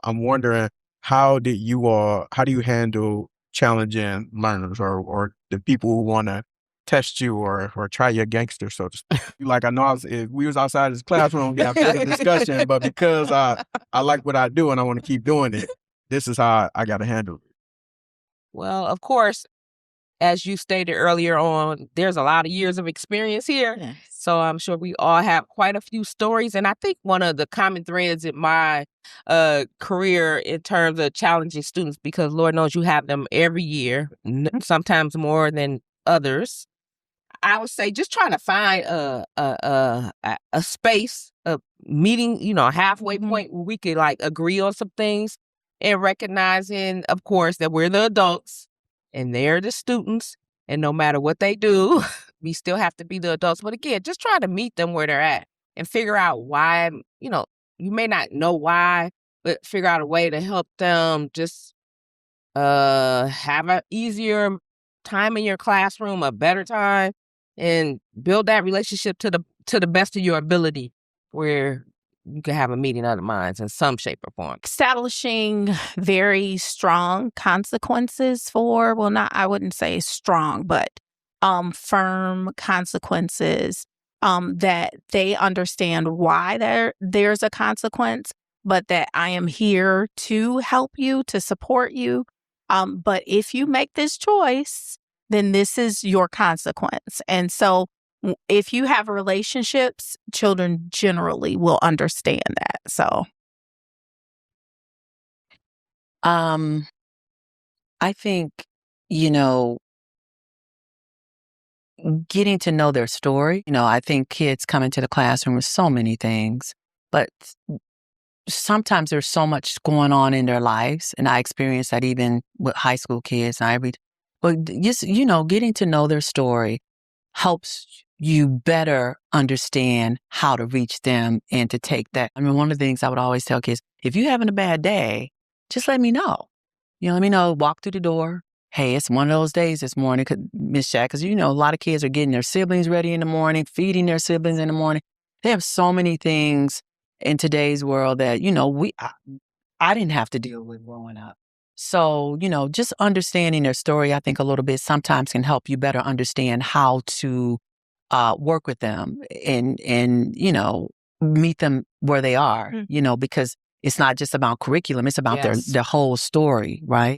I'm wondering, how do you handle challenging learners or the people who want to test you or try your gangster, so to speak? Like, I know if we was outside this classroom, we have better discussion, but because I like what I do and I want to keep doing it, this is how I got to handle it. Well, of course, as you stated earlier on, there's a lot of years of experience here. Yes. So I'm sure we all have quite a few stories. And I think one of the common threads in my career in terms of challenging students, because Lord knows you have them every year, sometimes more than others. I would say just trying to find a space, a meeting, a halfway point where we could like agree on some things, and recognizing, of course, that we're the adults and they're the students. And no matter what they do, we still have to be the adults. But again, just try to meet them where they're at and figure out why, you may not know why, but figure out a way to help them just have an easier time in your classroom, a better time, and build that relationship to the best of your ability, where you can have a meeting of the minds in some shape or form. Establishing very strong consequences for, well, not, I wouldn't say strong, but firm consequences, that they understand why there's a consequence, but that I am here to help you, to support you. But if you make this choice, then this is your consequence. And so if you have relationships, children generally will understand that. So I think, getting to know their story. I think kids come into the classroom with so many things, but sometimes there's so much going on in their lives. And I experience that even with high school kids. But just, getting to know their story helps you better understand how to reach them and to take that. I mean, one of the things I would always tell kids, if you're having a bad day, just let me know. Let me know, walk through the door. Hey, it's one of those days this morning, Miss Jack, because a lot of kids are getting their siblings ready in the morning, feeding their siblings in the morning. They have so many things in today's world that, I didn't have to deal with growing up. So, just understanding their story, I think a little bit sometimes can help you better understand how to work with them and meet them where they are, because it's not just about curriculum, it's about their whole story, right?